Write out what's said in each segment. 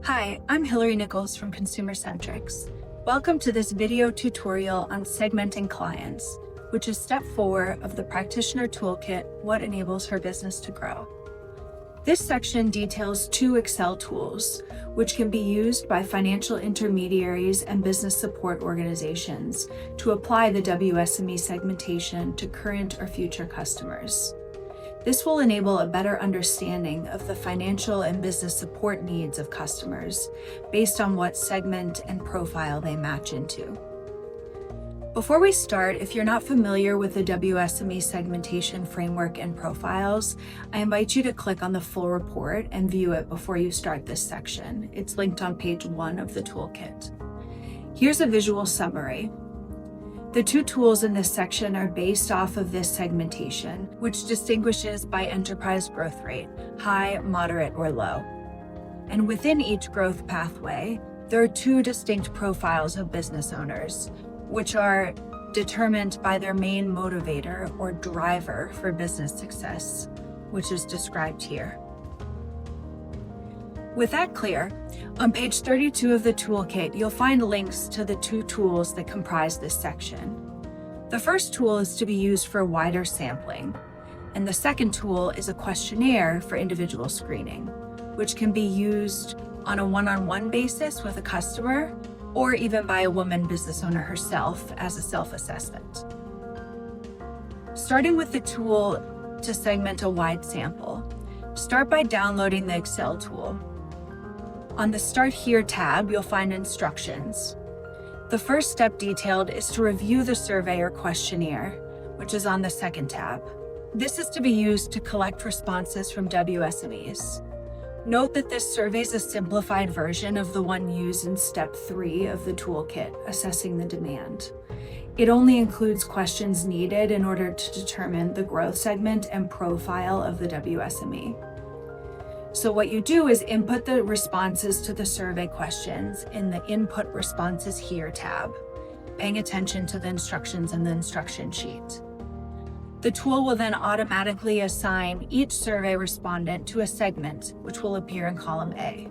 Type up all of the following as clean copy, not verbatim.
Hi, I'm Hillary Nichols from Consumer Centrics. Welcome to this video tutorial on segmenting clients, which is step 4 of the Practitioner Toolkit, What Enables Her Business to Grow. This section details 2 Excel tools, which can be used by financial intermediaries and business support organizations to apply the WSME segmentation to current or future customers. This will enable a better understanding of the financial and business support needs of customers based on what segment and profile they match into. Before we start, if you're not familiar with the WSME segmentation framework and profiles, I invite you to click on the full report and view it before you start this section. It's linked on page 1 of the toolkit. Here's a visual summary. The 2 tools in this section are based off of this segmentation, which distinguishes by enterprise growth rate, high, moderate, or low. And within each growth pathway, there are 2 distinct profiles of business owners, which are determined by their main motivator or driver for business success, which is described here. With that clear, on page 32 of the toolkit, you'll find links to the 2 tools that comprise this section. The first tool is to be used for wider sampling, and the second tool is a questionnaire for individual screening, which can be used on a one-on-one basis with a customer or even by a woman business owner herself as a self-assessment. Starting with the tool to segment a wide sample, start by downloading the Excel tool. On the Start Here tab, you'll find instructions. The first step detailed is to review the survey or questionnaire, which is on the second tab. This is to be used to collect responses from WSMEs. Note that this survey is a simplified version of the one used in step 3 of the toolkit, assessing the demand. It only includes questions needed in order to determine the growth segment and profile of the WSME. So what you do is input the responses to the survey questions in the Input Responses Here tab, paying attention to the instructions in the instruction sheet. The tool will then automatically assign each survey respondent to a segment, which will appear in column A.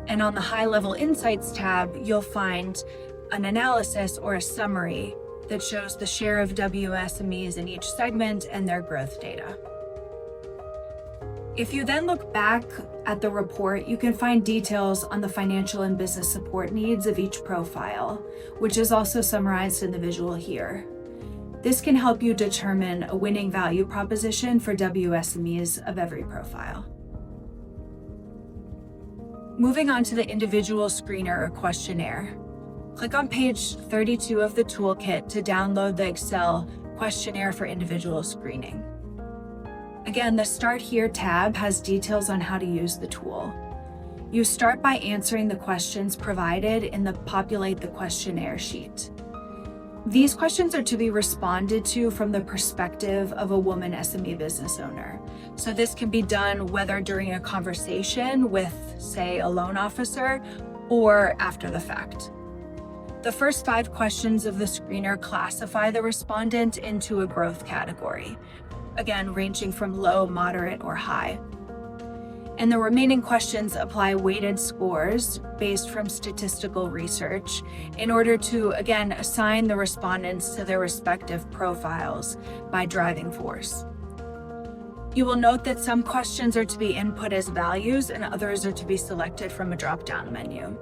And on the High-Level Insights tab, you'll find an analysis or a summary that shows the share of WSMEs in each segment and their growth data. If you then look back at the report, you can find details on the financial and business support needs of each profile, which is also summarized in the visual here. This can help you determine a winning value proposition for WSMEs of every profile. Moving on to the individual screener or questionnaire. Click on page 32 of the toolkit to download the Excel questionnaire for individual screening. Again, the Start Here tab has details on how to use the tool. You start by answering the questions provided in the Populate the Questionnaire sheet. These questions are to be responded to from the perspective of a woman SME business owner. So this can be done whether during a conversation with, say, a loan officer or after the fact. The first 5 questions of the screener classify the respondent into a growth category, again, ranging from low, moderate, or high. And the remaining questions apply weighted scores based from statistical research in order to, again, assign the respondents to their respective profiles by driving force. You will note that some questions are to be input as values and others are to be selected from a drop-down menu.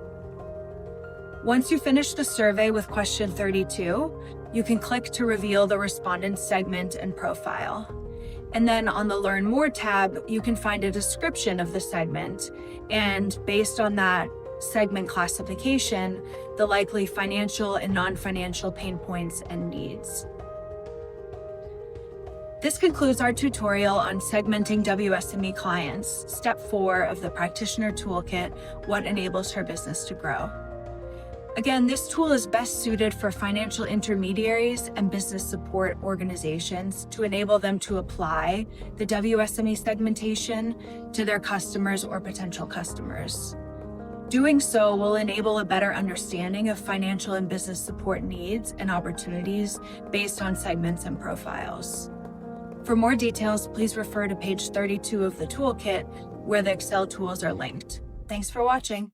Once you finish the survey with question 32, you can click to reveal the respondent's segment and profile. And then on the Learn More tab, you can find a description of the segment, and based on that segment classification, the likely financial and non-financial pain points and needs. This concludes our tutorial on segmenting WSME clients, step 4 of the Practitioner Toolkit, What Enables Her Business to Grow. Again, this tool is best suited for financial intermediaries and business support organizations to enable them to apply the WSME segmentation to their customers or potential customers. Doing so will enable a better understanding of financial and business support needs and opportunities based on segments and profiles. For more details, please refer to page 32 of the toolkit, where the Excel tools are linked. Thanks for watching.